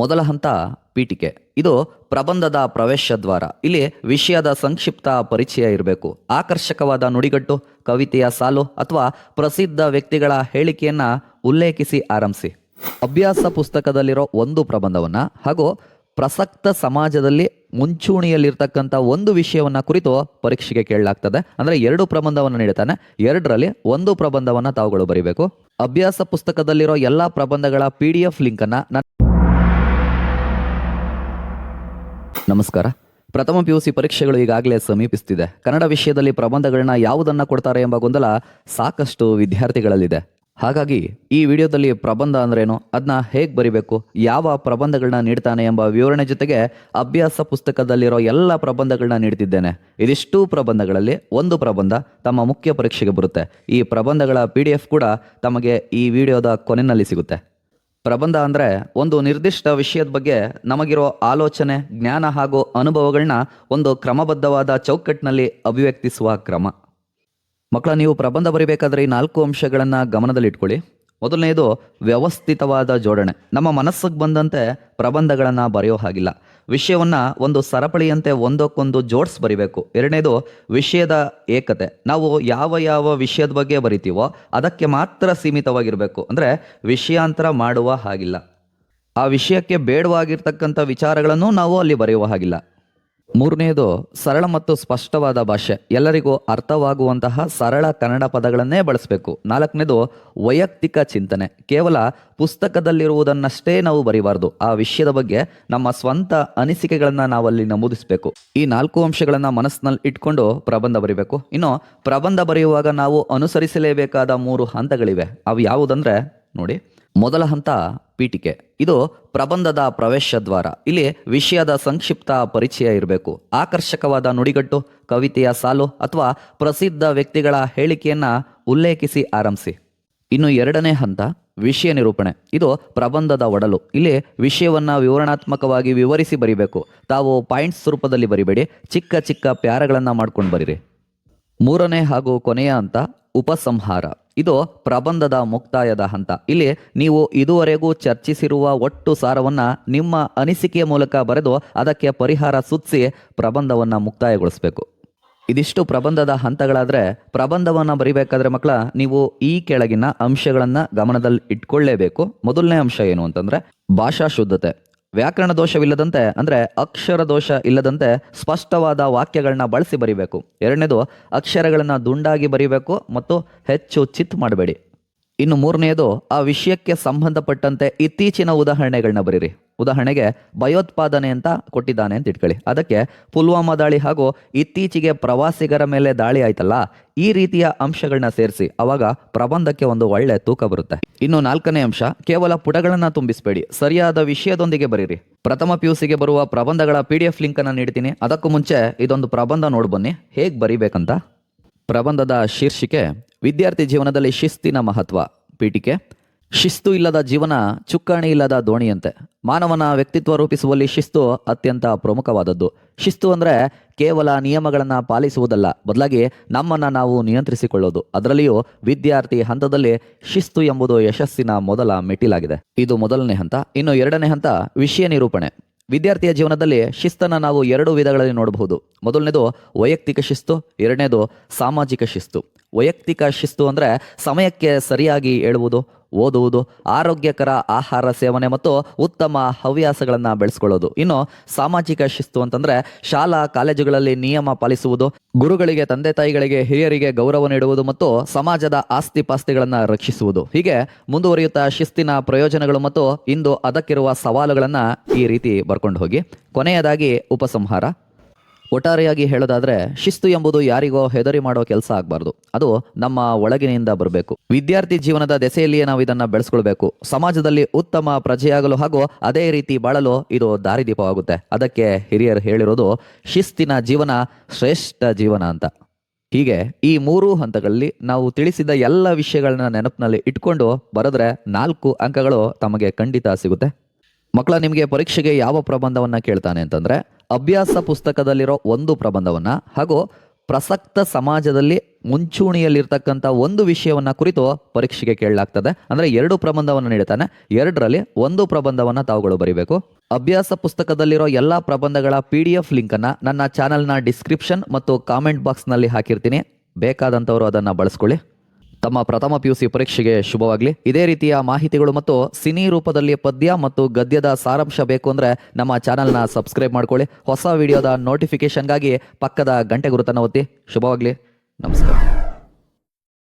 ಮೊದಲ ಹಂತ ಪೀಠಿಕೆ. ಇದು ಪ್ರಬಂಧದ ಪ್ರವೇಶ ದ್ವಾರ. ಇಲ್ಲಿ ವಿಷಯದ ಸಂಕ್ಷಿಪ್ತ ಪರಿಚಯ ಇರಬೇಕು. ಆಕರ್ಷಕವಾದ ನುಡಿಗಟ್ಟು, ಕವಿತೆಯ ಸಾಲು ಅಥವಾ ಪ್ರಸಿದ್ಧ ವ್ಯಕ್ತಿಗಳ ಹೇಳಿಕೆಯನ್ನ ಉಲ್ಲೇಖಿಸಿ ಆರಂಭಿಸಿ. ಅಭ್ಯಾಸ ಪುಸ್ತಕದಲ್ಲಿರೋ ಒಂದು ಪ್ರಬಂಧವನ್ನ ಹಾಗೂ ಪ್ರಸಕ್ತ ಸಮಾಜದಲ್ಲಿ ಮುಂಚೂಣಿಯಲ್ಲಿರ್ತಕ್ಕಂಥ ಒಂದು ವಿಷಯವನ್ನ ಕುರಿತು ಪರೀಕ್ಷೆಗೆ ಕೇಳಲಾಗ್ತದೆ. ಅಂದ್ರೆ 2 ಪ್ರಬಂಧವನ್ನು ನೀಡುತ್ತಾನೆ, 2ರಲ್ಲಿ ಒಂದು ಪ್ರಬಂಧವನ್ನ ತಾವುಗಳು ಬರೀಬೇಕು. ಅಭ್ಯಾಸ ಪುಸ್ತಕದಲ್ಲಿರೋ ಎಲ್ಲಾ ಪ್ರಬಂಧಗಳ PDF ಲಿಂಕ್ ಅನ್ನ ನಮಸ್ಕಾರ. ಪ್ರಥಮ PUC ಪರೀಕ್ಷೆಗಳು ಈಗಾಗಲೇ ಸಮೀಪಿಸುತ್ತಿದೆ. ಕನ್ನಡ ವಿಷಯದಲ್ಲಿ ಪ್ರಬಂಧಗಳನ್ನ ಯಾವುದನ್ನ ಕೊಡ್ತಾರೆ ಎಂಬ ಗೊಂದಲ ಸಾಕಷ್ಟು ವಿದ್ಯಾರ್ಥಿಗಳಲ್ಲಿದೆ. ಹಾಗಾಗಿ ಈ ವಿಡಿಯೋದಲ್ಲಿ ಪ್ರಬಂಧ ಅಂದ್ರೇನು, ಅದನ್ನ ಹೇಗೆ ಬರಿಬೇಕು, ಯಾವ ಪ್ರಬಂಧಗಳನ್ನ ನೀಡ್ತಾನೆ ಎಂಬ ವಿವರಣೆ ಜೊತೆಗೆ ಅಭ್ಯಾಸ ಪುಸ್ತಕದಲ್ಲಿರೋ ಎಲ್ಲ ಪ್ರಬಂಧಗಳನ್ನ ನೀಡ್ತಿದ್ದೇನೆ. ಇದಿಷ್ಟು ಪ್ರಬಂಧಗಳಲ್ಲಿ ಒಂದು ಪ್ರಬಂಧ ತಮ್ಮ ಮುಖ್ಯ ಪರೀಕ್ಷೆಗೆ ಬರುತ್ತೆ. ಈ ಪ್ರಬಂಧಗಳ PDF ಕೂಡ ತಮಗೆ ಈ ವಿಡಿಯೋದ ಕೊನೆಯಲ್ಲಿ ಸಿಗುತ್ತೆ. ಪ್ರಬಂಧ ಅಂದರೆ ಒಂದು ನಿರ್ದಿಷ್ಟ ವಿಷಯದ ಬಗ್ಗೆ ನಮಗಿರೋ ಆಲೋಚನೆ, ಜ್ಞಾನ ಹಾಗೂ ಅನುಭವಗಳನ್ನ ಒಂದು ಕ್ರಮಬದ್ಧವಾದ ಚೌಕಟ್ಟಿನಲ್ಲಿ ಅಭಿವ್ಯಕ್ತಿಸುವ ಕ್ರಮ. ಮಕ್ಕಳ, ನೀವು ಪ್ರಬಂಧ ಬರೀಬೇಕಾದ್ರೆ ಈ 4 ಅಂಶಗಳನ್ನು ಗಮನದಲ್ಲಿಟ್ಕೊಳ್ಳಿ. ಮೊದಲನೇದು ವ್ಯವಸ್ಥಿತವಾದ ಜೋಡಣೆ. ನಮ್ಮ ಮನಸ್ಸಿಗೆ ಬಂದಂತೆ ಪ್ರಬಂಧಗಳನ್ನು ಬರೆಯೋ ಹಾಗಿಲ್ಲ. ವಿಷಯವನ್ನ ಒಂದು ಸರಪಳಿಯಂತೆ ಒಂದಕ್ಕೊಂದು ಜೋಡಿಸಿ ಬರಿಬೇಕು. ಎರಡನೇದು ವಿಷಯದ ಏಕತೆ. ನಾವು ಯಾವ ವಿಷಯದ ಬಗ್ಗೆ ಬರಿತೀವೋ ಅದಕ್ಕೆ ಮಾತ್ರ ಸೀಮಿತವಾಗಿರಬೇಕು. ಅಂದರೆ ವಿಷಯಾಂತರ ಮಾಡುವ ಹಾಗಿಲ್ಲ. ಆ ವಿಷಯಕ್ಕೆ ಬೇಡವಾಗಿರ್ತಕ್ಕಂಥ ವಿಚಾರಗಳನ್ನು ನಾವು ಅಲ್ಲಿ ಬರೆಯುವ ಹಾಗಿಲ್ಲ. ಮೂರನೆಯದು ಸರಳ ಮತ್ತು ಸ್ಪಷ್ಟವಾದ ಭಾಷೆ. ಎಲ್ಲರಿಗೂ ಅರ್ಥವಾಗುವಂತಹ ಸರಳ ಕನ್ನಡ ಪದಗಳನ್ನೇ ಬಳಸಬೇಕು. 4ನೇದು ವೈಯಕ್ತಿಕ ಚಿಂತನೆ. ಕೇವಲ ಪುಸ್ತಕದಲ್ಲಿರುವುದನ್ನಷ್ಟೇ ನಾವು ಬರೀಬಾರ್ದು. ಆ ವಿಷಯದ ಬಗ್ಗೆ ನಮ್ಮ ಸ್ವಂತ ಅನಿಸಿಕೆಗಳನ್ನ ನಾವಲ್ಲಿ ನಮೂದಿಸಬೇಕು. ಈ 4 ಅಂಶಗಳನ್ನ ಮನಸ್ಸಿನಲ್ಲಿ ಇಟ್ಕೊಂಡು ಪ್ರಬಂಧ ಬರೀಬೇಕು. ಇನ್ನು ಪ್ರಬಂಧ ಬರೆಯುವಾಗ ನಾವು ಅನುಸರಿಸಲೇಬೇಕಾದ 3 ಹಂತಗಳಿವೆ. ಅವು ಯಾವುದಂದ್ರೆ ನೋಡಿ, ಮೊದಲ ಹಂತ ಪೀಠಿಕೆ. ಇದು ಪ್ರಬಂಧದ ಪ್ರವೇಶ ದ್ವಾರ. ಇಲ್ಲಿ ವಿಷಯದ ಸಂಕ್ಷಿಪ್ತ ಪರಿಚಯ ಇರಬೇಕು. ಆಕರ್ಷಕವಾದ ನುಡಿಗಟ್ಟು, ಕವಿತೆಯ ಸಾಲು ಅಥವಾ ಪ್ರಸಿದ್ಧ ವ್ಯಕ್ತಿಗಳ ಹೇಳಿಕೆಯನ್ನ ಉಲ್ಲೇಖಿಸಿ ಆರಂಭಿಸಿ. ಇನ್ನು 2ನೇ ಹಂತ ವಿಷಯ ನಿರೂಪಣೆ. ಇದು ಪ್ರಬಂಧದ ಒಡಲು. ಇಲ್ಲಿ ವಿಷಯವನ್ನ ವಿವರಣಾತ್ಮಕವಾಗಿ ವಿವರಿಸಿ ಬರಿಬೇಕು. ತಾವು ಪಾಯಿಂಟ್ಸ್ ರೂಪದಲ್ಲಿ ಬರಿಬೇಡಿ, ಚಿಕ್ಕ ಚಿಕ್ಕ ಪ್ಯಾರಗಳನ್ನ ಮಾಡ್ಕೊಂಡು ಬರೀರಿ. 3ನೇ ಹಾಗೂ ಕೊನೆಯ ಹಂತ ಉಪಸಂಹಾರ. ಇದು ಪ್ರಬಂಧದ ಮುಕ್ತಾಯದ ಹಂತ. ಇಲ್ಲಿ ನೀವು ಇದುವರೆಗೂ ಚರ್ಚಿಸಿರುವ ಒಟ್ಟು ಸಾರವನ್ನ ನಿಮ್ಮ ಅನಿಸಿಕೆಯ ಮೂಲಕ ಬರೆದು ಅದಕ್ಕೆ ಪರಿಹಾರ ಸೂಚಿಸಿ ಪ್ರಬಂಧವನ್ನ ಮುಕ್ತಾಯಗೊಳಿಸಬೇಕು. ಇದಿಷ್ಟು ಪ್ರಬಂಧದ ಹಂತಗಳಾದ್ರೆ, ಪ್ರಬಂಧವನ್ನ ಬರಿಬೇಕಾದ್ರೆ ಮಕ್ಕಳ ನೀವು ಈ ಕೆಳಗಿನ ಅಂಶಗಳನ್ನ ಗಮನದಲ್ಲಿ ಇಟ್ಕೊಳ್ಳೇಬೇಕು. ಮೊದಲನೇ ಅಂಶ ಏನು ಅಂತಂದ್ರೆ ಭಾಷಾ ಶುದ್ಧತೆ. ವ್ಯಾಕರಣ ದೋಷವಿಲ್ಲದಂತೆ, ಅಂದ್ರೆ ಅಕ್ಷರ ದೋಷ ಇಲ್ಲದಂತೆ ಸ್ಪಷ್ಟವಾದ ವಾಕ್ಯಗಳನ್ನ ಬಳಸಿ ಬರಿಬೇಕು. 2ನೇದು ಅಕ್ಷರಗಳನ್ನ ದುಂಡಾಗಿ ಬರಿಬೇಕು ಮತ್ತು ಹೆಚ್ಚು ಚಿತ್ ಮಾಡಬೇಡಿ. ಇನ್ನು 3ನೇದು ಆ ವಿಷಯಕ್ಕೆ ಸಂಬಂಧಪಟ್ಟಂತೆ ಇತ್ತೀಚಿನ ಉದಾಹರಣೆಗಳನ್ನ ಬರೀರಿ. ಉದಾಹರಣೆಗೆ ಭಯೋತ್ಪಾದನೆ ಅಂತ ಕೊಟ್ಟಿದ್ದಾನೆ ಅಂತ ಇಟ್ಕೊಳ್ಳಿ, ಅದಕ್ಕೆ ಪುಲ್ವಾಮಾ ದಾಳಿ ಹಾಗೂ ಇತ್ತೀಚೆಗೆ ಪ್ರವಾಸಿಗರ ಮೇಲೆ ದಾಳಿ ಆಯ್ತಲ್ಲ, ಈ ರೀತಿಯ ಅಂಶಗಳನ್ನ ಸೇರಿಸಿ. ಅವಾಗ ಪ್ರಬಂಧಕ್ಕೆ ಒಂದು ಒಳ್ಳೆ ತೂಕ ಬರುತ್ತೆ. ಇನ್ನು 4ನೇ ಅಂಶ, ಕೇವಲ ಪುಟಗಳನ್ನ ತುಂಬಿಸಬೇಡಿ, ಸರಿಯಾದ ವಿಷಯದೊಂದಿಗೆ ಬರೀರಿ. ಪ್ರಥಮ PUCಗೆ ಬರುವ ಪ್ರಬಂಧಗಳ PDF ಲಿಂಕ್ ಅನ್ನ ನೀಡ್ತೀನಿ. ಅದಕ್ಕೂ ಮುಂಚೆ ಇದೊಂದು ಪ್ರಬಂಧ ನೋಡ್ಬನ್ನಿ ಹೇಗೆ ಬರಿಬೇಕಂತ. ಪ್ರಬಂಧದ ಶೀರ್ಷಿಕೆ ವಿದ್ಯಾರ್ಥಿ ಜೀವನದಲ್ಲಿ ಶಿಸ್ತಿನ ಮಹತ್ವ. ಪೀಠಿಕೆ. ಶಿಸ್ತು ಇಲ್ಲದ ಜೀವನ ಚುಕ್ಕಾಣಿ ಇಲ್ಲದ ದೋಣಿಯಂತೆ. ಮಾನವನ ವ್ಯಕ್ತಿತ್ವ ರೂಪಿಸುವಲ್ಲಿ ಶಿಸ್ತು ಅತ್ಯಂತ ಪ್ರಮುಖವಾದದ್ದು. ಶಿಸ್ತು ಅಂದ್ರೆ ಕೇವಲ ನಿಯಮಗಳನ್ನ ಪಾಲಿಸುವುದಲ್ಲ, ಬದಲಾಗಿ ನಮ್ಮನ್ನ ನಾವು ನಿಯಂತ್ರಿಸಿಕೊಳ್ಳೋದು. ಅದರಲ್ಲಿಯೂ ವಿದ್ಯಾರ್ಥಿ ಹಂತದಲ್ಲಿ ಶಿಸ್ತು ಎಂಬುದು ಯಶಸ್ಸಿನ ಮೊದಲ ಮೆಟ್ಟಿಲಾಗಿದೆ. ಇದು ಮೊದಲನೇ ಹಂತ. ಇನ್ನು 2ನೇ ಹಂತ ವಿಷಯ ನಿರೂಪಣೆ. ವಿದ್ಯಾರ್ಥಿಯ ಜೀವನದಲ್ಲಿ ಶಿಸ್ತನ್ನು ನಾವು 2 ವಿಧಗಳಲ್ಲಿ ನೋಡಬಹುದು. ಮೊದಲನೇದು ವೈಯಕ್ತಿಕ ಶಿಸ್ತು, 2ನೇದು ಸಾಮಾಜಿಕ ಶಿಸ್ತು. ವೈಯಕ್ತಿಕ ಶಿಸ್ತು ಅಂದರೆ ಸಮಯಕ್ಕೆ ಸರಿಯಾಗಿ ಏಳುವುದು, ಓದುವುದು, ಆರೋಗ್ಯಕರ ಆಹಾರ ಸೇವನೆ ಮತ್ತು ಉತ್ತಮ ಹವ್ಯಾಸಗಳನ್ನು ಬೆಳೆಸ್ಕೊಳ್ಳೋದು. ಇನ್ನು ಸಾಮಾಜಿಕ ಶಿಸ್ತು ಅಂತಂದ್ರೆ ಶಾಲಾ ಕಾಲೇಜುಗಳಲ್ಲಿ ನಿಯಮ ಪಾಲಿಸುವುದು, ಗುರುಗಳಿಗೆ, ತಂದೆ ತಾಯಿಗಳಿಗೆ, ಹಿರಿಯರಿಗೆ ಗೌರವ ನೀಡುವುದು ಮತ್ತು ಸಮಾಜದ ಆಸ್ತಿ ಪಾಸ್ತಿಗಳನ್ನು ರಕ್ಷಿಸುವುದು. ಹೀಗೆ ಮುಂದುವರಿಯುತ್ತಾ ಶಿಸ್ತಿನ ಪ್ರಯೋಜನಗಳು ಮತ್ತು ಇಂದು ಅದಕ್ಕಿರುವ ಸವಾಲುಗಳನ್ನು ಈ ರೀತಿ ಬರ್ಕೊಂಡು ಹೋಗಿ. ಕೊನೆಯದಾಗಿ ಉಪಸಂಹಾರ. ಒಟ್ಟಾರೆಯಾಗಿ ಹೇಳೋದಾದ್ರೆ, ಶಿಸ್ತು ಎಂಬುದು ಯಾರಿಗೋ ಹೆದರಿ ಮಾಡೋ ಕೆಲಸ ಆಗಬಾರ್ದು. ಅದು ನಮ್ಮ ಒಳಗಿನಿಂದ ಬರಬೇಕು. ವಿದ್ಯಾರ್ಥಿ ಜೀವನದ ದೆಸೆಯಲ್ಲಿಯೇ ನಾವು ಇದನ್ನ ಬೆಳೆಸ್ಕೊಳ್ಬೇಕು. ಸಮಾಜದಲ್ಲಿ ಉತ್ತಮ ಪ್ರಜೆಯಾಗಲು ಹಾಗೂ ಅದೇ ರೀತಿ ಬಾಳಲು ಇದು ದಾರಿದೀಪವಾಗುತ್ತೆ. ಅದಕ್ಕೆ ಹಿರಿಯರು ಹೇಳಿರೋದು ಶಿಸ್ತಿನ ಜೀವನ ಶ್ರೇಷ್ಠ ಜೀವನ ಅಂತ. ಹೀಗೆ ಈ 3 ಹಂತಗಳಲ್ಲಿ ನಾವು ತಿಳಿಸಿದ ಎಲ್ಲ ವಿಷಯಗಳನ್ನ ನೆನಪಿನಲ್ಲಿ ಇಟ್ಕೊಂಡು ಬರೆದ್ರೆ 4 ಅಂಕಗಳು ತಮಗೆ ಖಂಡಿತ ಸಿಗುತ್ತೆ. ಮಕ್ಕಳ, ನಿಮಗೆ ಪರೀಕ್ಷೆಗೆ ಯಾವ ಪ್ರಬಂಧವನ್ನ ಕೇಳ್ತಾನೆ ಅಂತಂದ್ರೆ ಅಭ್ಯಾಸ ಪುಸ್ತಕದಲ್ಲಿರೋ ಒಂದು ಪ್ರಬಂಧವನ್ನ ಹಾಗೂ ಪ್ರಸಕ್ತ ಸಮಾಜದಲ್ಲಿ ಮುಂಚೂಣಿಯಲ್ಲಿರ್ತಕ್ಕಂಥ ಒಂದು ವಿಷಯವನ್ನ ಕುರಿತು ಪರೀಕ್ಷೆಗೆ ಕೇಳಲಾಗ್ತದೆ. ಅಂದ್ರೆ 2 ಪ್ರಬಂಧವನ್ನು ನೀಡುತ್ತಾನೆ, 2ರಲ್ಲಿ 1 ಪ್ರಬಂಧವನ್ನ ತಾವುಗಳು ಬರೀಬೇಕು. ಅಭ್ಯಾಸ ಪುಸ್ತಕದಲ್ಲಿರೋ ಎಲ್ಲಾ ಪ್ರಬಂಧಗಳ PDF ಲಿಂಕ್ ಅನ್ನ ನನ್ನ ಚಾನೆಲ್ನ ಡಿಸ್ಕ್ರಿಪ್ಷನ್ ಮತ್ತು ಕಾಮೆಂಟ್ ಬಾಕ್ಸ್ ನಲ್ಲಿ ಹಾಕಿರ್ತೀನಿ. ಬೇಕಾದಂತವರು ಅದನ್ನ ಬಳಸ್ಕೊಳ್ಳಿ. ತಮ್ಮ ಪ್ರಥಮ PUC ಪರೀಕ್ಷೆಗೆ ಶುಭವಾಗಲಿ. ಇದೇ ರೀತಿಯ ಮಾಹಿತಿಗಳು ಮತ್ತು ಸಿನಿ ರೂಪದಲ್ಲಿ ಪದ್ಯ ಮತ್ತು ಗದ್ಯದ ಸಾರಾಂಶ ಬೇಕು ಅಂದ್ರೆ ನಮ್ಮ ಚಾನೆಲ್ನ ಸಬ್ಸ್ಕ್ರೈಬ್ ಮಾಡ್ಕೊಳ್ಳಿ. ಹೊಸ ವಿಡಿಯೋದ ನೋಟಿಫಿಕೇಶನ್ಗಾಗಿ ಪಕ್ಕದ ಗಂಟೆ ಗುರುತನ್ನು ಒತ್ತಿ. ಶುಭವಾಗಲಿ. ನಮಸ್ಕಾರ.